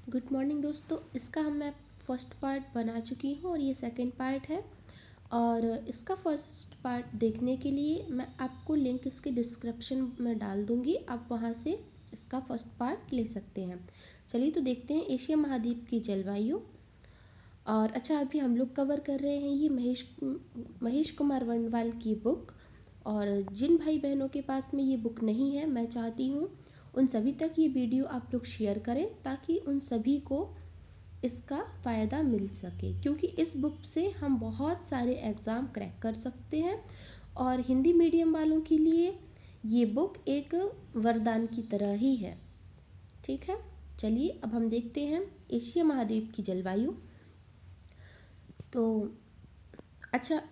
Good morning दोस्तों। इसका मैं फर्स्ट पार्ट बना चुकी हूँ और ये सेकंड पार्ट है। और इसका फर्स्ट पार्ट देखने के लिए मैं आपको लिंक इसके डिस्क्रिप्शन में डाल दूँगी, आप वहाँ से इसका फर्स्ट पार्ट ले सकते हैं। चलिए तो देखते हैं एशिया महाद्वीप की जलवायु। और अच्छा, अभी हम लोग कवर कर रहे हैं ये महेश कुमार वर्णवाल की बुक। और जिन भाई बहनों के पास में ये बुक नहीं है, मैं चाहती हूँ उन सभी तक ये वीडियो आप लोग शेयर करें ताकि उन सभी को इसका फ़ायदा मिल सके, क्योंकि इस बुक से हम बहुत सारे एग्ज़ाम क्रैक कर सकते हैं। और हिंदी मीडियम वालों के लिए ये बुक एक वरदान की तरह ही है। ठीक है, चलिए अब हम देखते हैं एशिया महाद्वीप की जलवायु। तो अच्छा,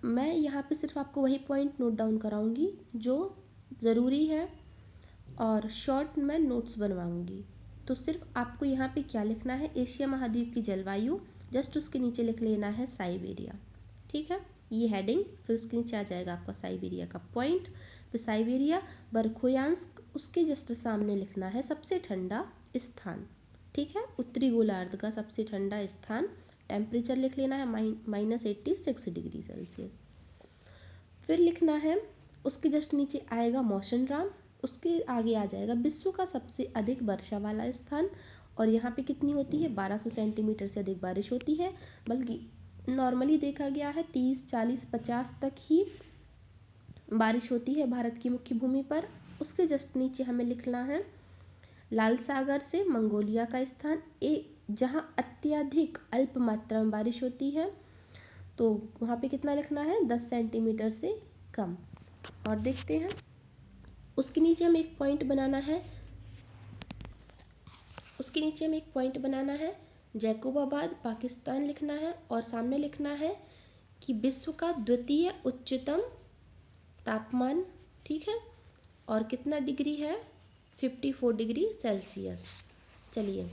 मैं यहाँ पे सिर्फ आपको वही पॉइंट नोट डाउन कराऊंगी जो ज़रूरी है और शॉर्ट में नोट्स बनवाऊंगी। तो सिर्फ आपको यहाँ पे क्या लिखना है, एशिया महाद्वीप की जलवायु, जस्ट उसके नीचे लिख लेना है साइबेरिया। ठीक है, ये हेडिंग, फिर उसके नीचे आ जाएगा आपका साइबेरिया का पॉइंट, फिर साइबेरिया बर्खोयांश, उसके जस्ट सामने लिखना है सबसे ठंडा स्थान। ठीक है, उत्तरी गोलार्ध का सबसे ठंडा स्थान, टेम्परेचर लिख लेना है -86 डिग्री सेल्सियस। फिर लिखना है, उसके जस्ट नीचे आएगा मौसम, उसके आगे आ जाएगा विश्व का सबसे अधिक वर्षा वाला स्थान। और यहाँ पे कितनी होती है, 1200 सेंटीमीटर से अधिक बारिश होती है, बल्कि नॉर्मली देखा गया है 30, 40, 50 तक ही बारिश होती है भारत की मुख्य भूमि पर। उसके जस्ट नीचे हमें लिखना है लाल सागर से मंगोलिया का स्थान, जहाँ अत्यधिक अल्प मात्रा में बारिश होती है। तो वहाँ पे कितना लिखना है, 10 सेंटीमीटर से कम। और देखते हैं उसके नीचे हमें एक पॉइंट बनाना है, जैकोबाबाद पाकिस्तान लिखना है। और सामने लिखना है कि विश्व का द्वितीय उच्चतम तापमान, ठीक है, और कितना डिग्री है, 54 डिग्री सेल्सियस। चलिए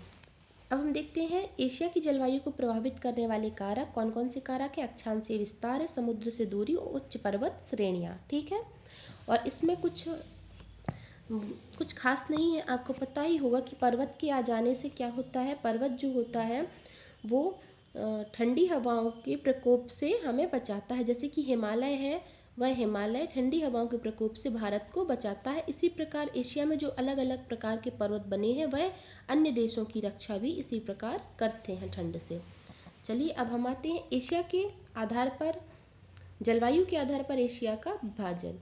अब हम देखते हैं एशिया की जलवायु को प्रभावित करने वाले कारक कौन कौन से कारक है। अक्षांशीय विस्तार है, समुद्र से दूरी और उच्च पर्वत श्रेणियाँ। ठीक है, और इसमें कुछ खास नहीं है, आपको पता ही होगा कि पर्वत के आ जाने से क्या होता है। पर्वत जो होता है वो ठंडी हवाओं के प्रकोप से हमें बचाता है। जैसे कि हिमालय है, वह हिमालय ठंडी हवाओं के प्रकोप से भारत को बचाता है। इसी प्रकार एशिया में जो अलग अलग प्रकार के पर्वत बने हैं वह अन्य देशों की रक्षा भी इसी प्रकार करते हैं ठंड से। चलिए अब हम आते हैं एशिया के आधार पर, जलवायु के आधार पर एशिया का विभाजन।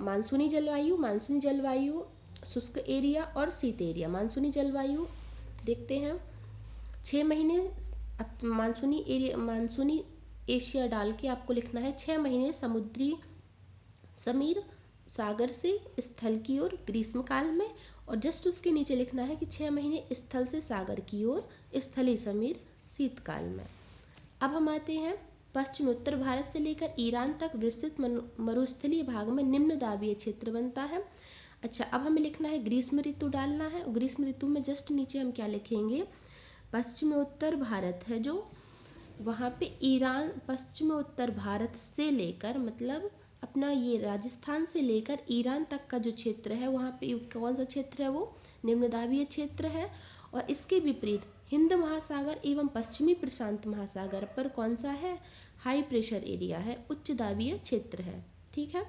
मानसूनी जलवायु, शुष्क एरिया और शीत एरिया। मानसूनी जलवायु देखते हैं, 6 महीने मानसूनी एशिया डाल के आपको लिखना है 6 महीने समीर सागर से स्थल की ओर ग्रीष्मकाल में, और जस्ट उसके नीचे लिखना है कि 6 महीने स्थल से सागर की ओर स्थलीय समीर शीतकाल में। अब हम आते हैं पश्चिम उत्तर भारत से लेकर ईरान तक विस्तृत मरुस्थलीय भाग में निम्न दाबीय क्षेत्र बनता है। अच्छा, अब हमें लिखना है ग्रीष्म ऋतु डालना है। ग्रीष्म ऋतु में जस्ट नीचे हम क्या लिखेंगे, पश्चिम उत्तर भारत है जो, वहाँ पे ईरान, पश्चिम उत्तर भारत से लेकर मतलब अपना ये राजस्थान से लेकर ईरान तक का जो क्षेत्र है, वहाँ पे कौन सा क्षेत्र है, वो निम्न दाबीय क्षेत्र है। और इसके विपरीत हिंद महासागर एवं पश्चिमी प्रशांत महासागर पर कौन सा है, हाई प्रेशर एरिया है, उच्च दाबीय क्षेत्र है। ठीक है,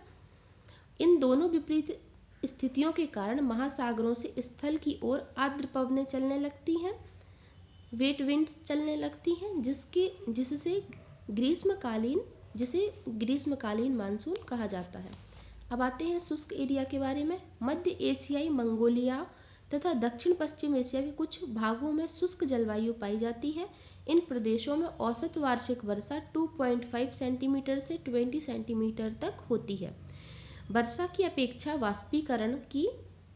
इन दोनों विपरीत स्थितियों के कारण महासागरों से स्थल की ओर आर्द्र पवनें चलने लगती हैं, वेट विंड्स चलने लगती हैं, जिसे ग्रीष्मकालीन मानसून कहा जाता है। अब आते हैं शुष्क एरिया के बारे में। मध्य एशियाई, मंगोलिया तथा दक्षिण पश्चिम एशिया के कुछ भागों में शुष्क जलवायु पाई जाती है। इन प्रदेशों में औसत वार्षिक वर्षा 2.5 सेंटीमीटर से 20 सेंटीमीटर तक होती है। वर्षा की अपेक्षा वाष्पीकरण की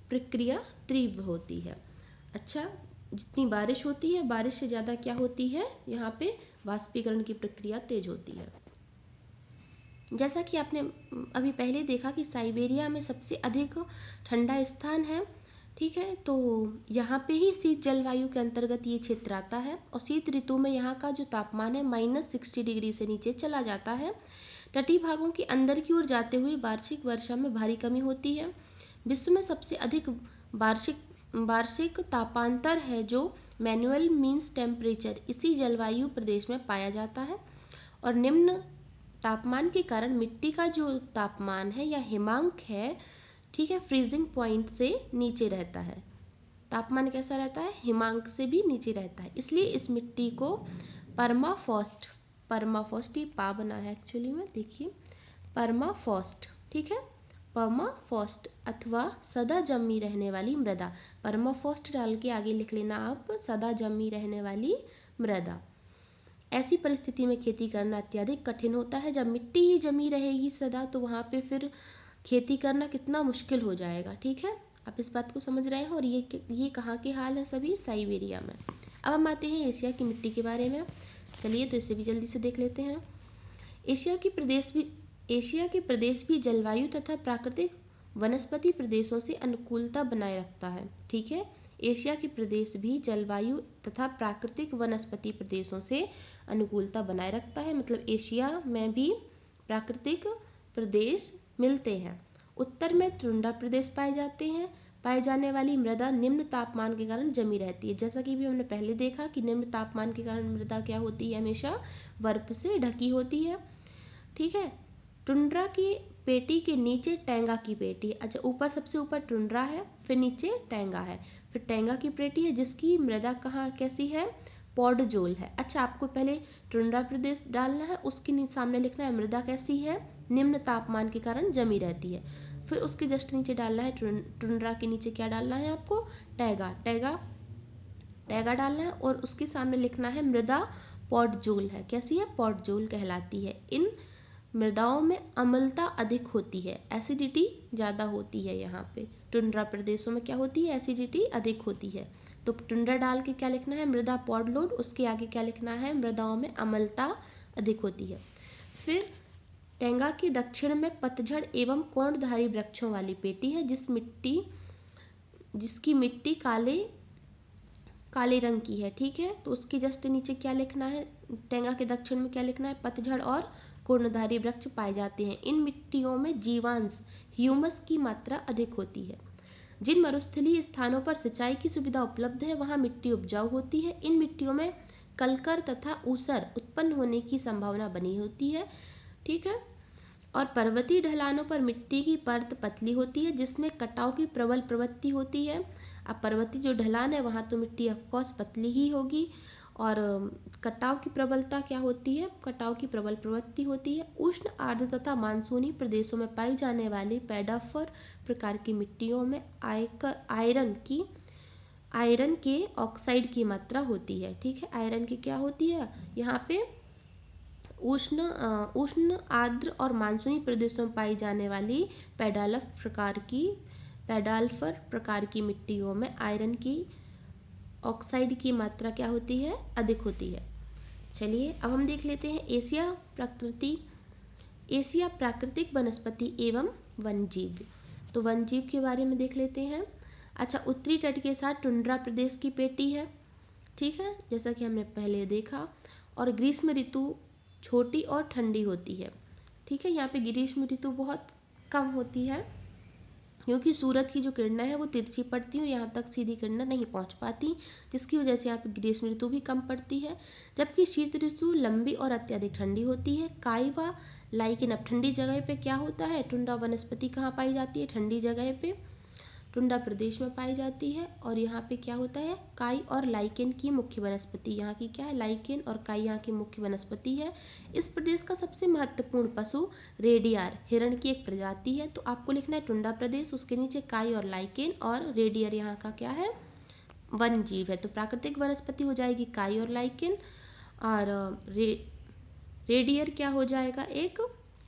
प्रक्रिया तीव्र होती है। अच्छा, जितनी बारिश होती है, बारिश से ज़्यादा क्या होती है, यहाँ पे वाष्पीकरण की प्रक्रिया तेज होती है। जैसा कि आपने अभी पहले देखा कि साइबेरिया में सबसे अधिक ठंडा स्थान है। ठीक है, तो यहाँ पे ही शीत जलवायु के अंतर्गत ये क्षेत्र आता है। और शीत ऋतु में यहाँ का जो तापमान है -60 डिग्री से नीचे चला जाता है। तटीय भागों के अंदर की ओर जाते हुए वार्षिक वर्षा में भारी कमी होती है। विश्व में सबसे अधिक वार्षिक तापांतर है जो मैनुअल मीन्स टेम्परेचर इसी जलवायु प्रदेश में पाया जाता है। और निम्न तापमान के कारण मिट्टी का जो तापमान है या हिमांक है, ठीक है, फ्रीजिंग पॉइंट से नीचे रहता है। तापमान कैसा रहता है? हिमांक से भी नीचे रहता है। इसलिए इस मिट्टी को परमाफ्रॉस्ट, परमाफ्रॉस्ट ये पा बना है एक्चुअली में, देखिए परमाफ्रॉस्ट, ठीक है, परमाफ्रॉस्ट अथवा सदा जमी रहने वाली मृदा। परमाफ्रॉस्ट डाल के आगे लिख लेना आप, सदा जमी रहने वाली मृदा। ऐसी परिस्थिति में खेती करना अत्यधिक कठिन होता है। जब मिट्टी ही जमी रहेगी सदा, तो वहाँ पे फिर खेती करना कितना मुश्किल हो जाएगा, ठीक है। आप इस बात को समझ रहे हैं। और ये कहाँ के हाल है? सभी साइबेरिया में। अब हम आते हैं एशिया की मिट्टी के बारे में। चलिए तो इसे भी जल्दी से देख लेते हैं। एशिया के प्रदेश भी जलवायु तथा प्राकृतिक वनस्पति प्रदेशों से अनुकूलता बनाए रखता है, ठीक है। एशिया के प्रदेश भी जलवायु तथा प्राकृतिक वनस्पति प्रदेशों से अनुकूलता बनाए रखता है। मतलब एशिया में भी प्राकृतिक प्रदेश मिलते हैं। उत्तर में टुंड्रा प्रदेश पाए जाने वाली मृदा निम्न तापमान के कारण जमी रहती है। जैसा कि भी हमने पहले देखा कि निम्न तापमान के कारण मृदा क्या होती है? हमेशा बर्फ से ढकी होती है, ठीक है। टुंड्रा की पेटी के नीचे टैंगा की पेटी। अच्छा, ऊपर सबसे ऊपर टुंड्रा है, फिर नीचे टैंगा है, फिर टैंगा की पेटी है जिसकी मृदा कहाँ कैसी है? पॉडजोल है। अच्छा, आपको पहले टुंड्रा प्रदेश डालना है, उसके सामने लिखना है मृदा कैसी है? निम्न तापमान के कारण जमी रहती है। फिर उसके जस्ट नीचे डालना है टुंड्रा के नीचे क्या डालना है आपको? टैगा, टैगा, टैगा डालना है। और उसके सामने लिखना है मृदा पॉडजोल है। कैसी है? पॉडजोल कहलाती है। इन मृदाओं में अम्लता अधिक होती है, एसिडिटी ज़्यादा होती है। यहाँ पे टुंड्रा प्रदेशों में क्या होती है? एसिडिटी अधिक होती है। तो टुंड्रा डाल के क्या लिखना है? मृदा पॉडलोड। उसके आगे क्या लिखना है? मृदाओं में अम्लता अधिक होती है। फिर टैंगा के दक्षिण में पतझड़ एवं कोणधारी वृक्षों वाली पेटी है जिसकी मिट्टी काले रंग की है, ठीक है। तो उसके जस्ट नीचे क्या लिखना है? टैंगा के दक्षिण में क्या लिखना है? पतझड़ और कोणधारी वृक्ष पाए जाते हैं। इन मिट्टियों में जीवांश, ह्यूमस की मात्रा अधिक होती है। जिन मरुस्थलीय स्थानों पर सिंचाई की सुविधा उपलब्ध है वहाँ मिट्टी उपजाऊ होती है। इन मिट्टियों में कलकर तथा ऊसर उत्पन्न होने की संभावना बनी होती है, ठीक है। और पर्वतीय ढलानों पर मिट्टी की परत पतली होती है जिसमें कटाव की प्रबल प्रवृत्ति होती है। अब पर्वतीय जो ढलान है वहाँ तो मिट्टी ऑफकोर्स पतली ही होगी। और कटाव की प्रबलता क्या होती है? कटाव की प्रबल प्रवृत्ति होती है। उष्ण, आर्द्र तथा मानसूनी प्रदेशों में पाई जाने वाली पैडाफर प्रकार की मिट्टियों में आयरन के ऑक्साइड की मात्रा होती है, ठीक है। आयरन की क्या होती है? यहाँ पे उष्ण, आर्द्र और मानसूनी प्रदेशों में पाई जाने वाली पैडाल्फर प्रकार की मिट्टियों में आयरन की ऑक्साइड की मात्रा क्या होती है? अधिक होती है। चलिए अब हम देख लेते हैं एशिया प्राकृतिक वनस्पति एवं वन्यजीव। तो वन्यजीव के बारे में देख लेते हैं। अच्छा, उत्तरी तट के साथ टुंड्रा प्रदेश की पेटी है, ठीक है, जैसा कि हमने पहले देखा। और ग्रीष्म ऋतु छोटी और ठंडी होती है, ठीक है। यहाँ पे ग्रीष्म ऋतु बहुत कम होती है क्योंकि सूरज की जो किरणें हैं वो तिरछी पड़ती हैं और यहाँ तक सीधी किरणें नहीं पहुँच पाती, जिसकी वजह से यहाँ पे ग्रीष्म ऋतु भी कम पड़ती है। जबकि शीत ऋतु लंबी और अत्यधिक ठंडी होती है। काई व लाइकेन, अब ठंडी जगह पे क्या होता है? टुंड्रा वनस्पति कहाँ पाई जाती है? ठंडी जगह पे टुंड्रा प्रदेश में पाई जाती है। और यहाँ पे क्या होता है? काई और लाइकेन की मुख्य वनस्पति यहाँ की क्या है? लाइकेन और काई यहाँ की मुख्य वनस्पति है। इस प्रदेश का सबसे महत्वपूर्ण पशु रेडियार, हिरण की एक प्रजाति है। तो आपको लिखना है टुंड्रा प्रदेश, उसके नीचे काई और लाइकेन, और रेडियर यहाँ का क्या है? वन जीव है। तो प्राकृतिक वनस्पति हो जाएगी काई और लाइकेन, और रेडियर क्या हो जाएगा? एक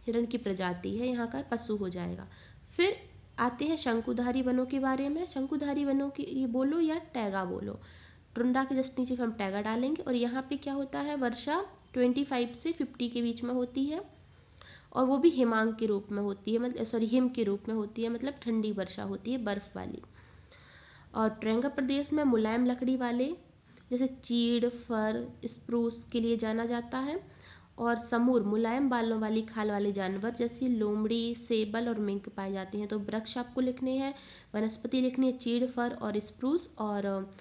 हिरण की प्रजाति है, यहाँ का पशु हो जाएगा। फिर आते हैं शंकुधारी वनों के बारे में। शंकुधारी वनों की ये बोलो या टैगा बोलो, टुंड्रा के जस्ट नीचे हम टैगा डालेंगे। और यहाँ पे क्या होता है? वर्षा 25 से 50 के बीच में होती है, और वो भी हिमांक के रूप में होती है, मतलब हिम के रूप में होती है, मतलब ठंडी वर्षा होती है, बर्फ वाली। और टैंगा प्रदेश में मुलायम लकड़ी वाले जैसे चीड़, फर, स्प्रूस के लिए जाना जाता है। और समूर, मुलायम बालों वाली खाल वाले जानवर जैसे लोमड़ी, सेबल और मिंक पाए जाते हैं। तो वृक्ष आपको लिखने हैं, वनस्पति लिखनी है चीड़, फर और स्प्रूस। और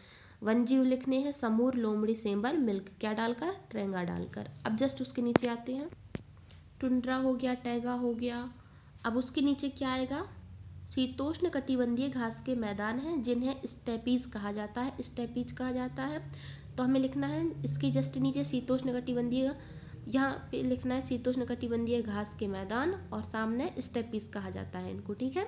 वन्यजीव लिखने हैं समूर, लोमड़ी, सेंबर, मिल्क, क्या डालकर, ट्रेंगा डालकर। अब जस्ट उसके नीचे आते हैं, टुंड्रा हो गया, टैगा हो गया। अब उसके नीचे क्या आएगा, शीतोष्ण कटिबंधीय घास के मैदान हैं जिन्हें स्टेपीज कहा जाता है, स्टेपीज कहा जाता है। तो हमें लिखना है इसके जस्ट नीचे शीतोष्ण कटिबंधीय, यहाँ पे लिखना है शीतोष्ण कटिबंधीय घास के मैदान और सामने स्टेपीज कहा जाता है इनको, ठीक है।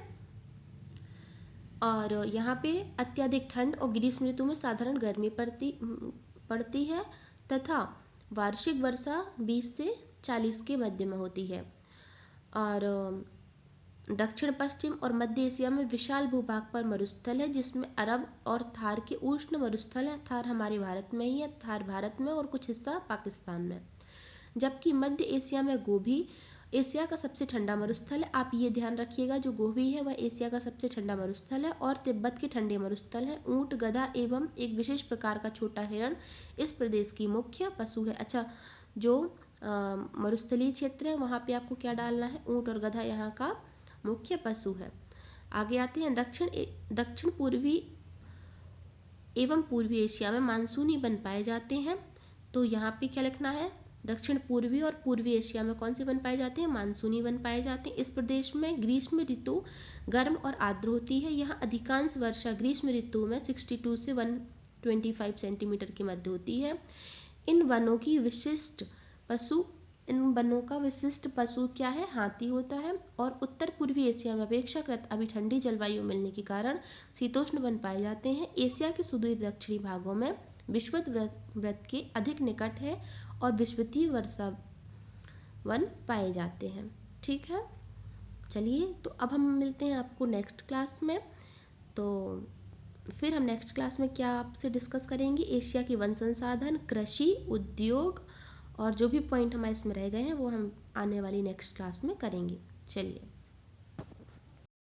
और यहाँ पे अत्यधिक ठंड और ग्रीष्म ऋतु में साधारण गर्मी पड़ती है तथा वार्षिक वर्षा 20 से 40 के मध्य में होती है। और दक्षिण पश्चिम और मध्य एशिया में विशाल भूभाग पर मरुस्थल है जिसमें अरब और थार के उष्ण मरुस्थल है। थार हमारे भारत में ही है, थार भारत में और कुछ हिस्सा पाकिस्तान में। जबकि मध्य एशिया में गोभी एशिया का सबसे ठंडा मरुस्थल है। आप ये ध्यान रखिएगा, जो गोभी है वह एशिया का सबसे ठंडा मरुस्थल है और तिब्बत के ठंडे मरुस्थल है। ऊंट, गधा एवं एक विशेष प्रकार का छोटा हिरण इस प्रदेश की मुख्य पशु है। अच्छा, जो मरुस्थलीय क्षेत्र है वहाँ पे आपको क्या डालना है, ऊंट और गधा यहाँ का मुख्य पशु है। आगे आते हैं, दक्षिण पूर्वी एवं पूर्वी एशिया में मानसूनी वन पाए जाते हैं। तो यहाँ पे क्या लिखना है, दक्षिण पूर्वी और पूर्वी एशिया में कौन से वन पाए जाते हैं, मानसूनी वन पाए जाते हैं। इस प्रदेश में ग्रीष्म ऋतु गर्म और आर्द्र होती है। यहाँ अधिकांश वर्षा ग्रीष्म ऋतु में 62 से 125 सेंटीमीटर के मध्य होती है। इन वनों का विशिष्ट पशु क्या है, हाथी होता है। और उत्तर पूर्वी एशिया में अपेक्षाकृत अभी ठंडी जलवायु मिलने के कारण शीतोष्ण वन पाए जाते हैं। एशिया के सुदूर दक्षिणी भागों में विषुवत वृत्त के अधिक निकट है और विषुवतीय वर्षा वन पाए जाते हैं, ठीक है। चलिए, तो अब हम मिलते हैं आपको नेक्स्ट क्लास में। तो फिर हम नेक्स्ट क्लास में क्या आपसे डिस्कस करेंगे, एशिया की वन संसाधन, कृषि, उद्योग और जो भी पॉइंट हमारे इसमें रह गए हैं वो हम आने वाली नेक्स्ट क्लास में करेंगे। चलिए।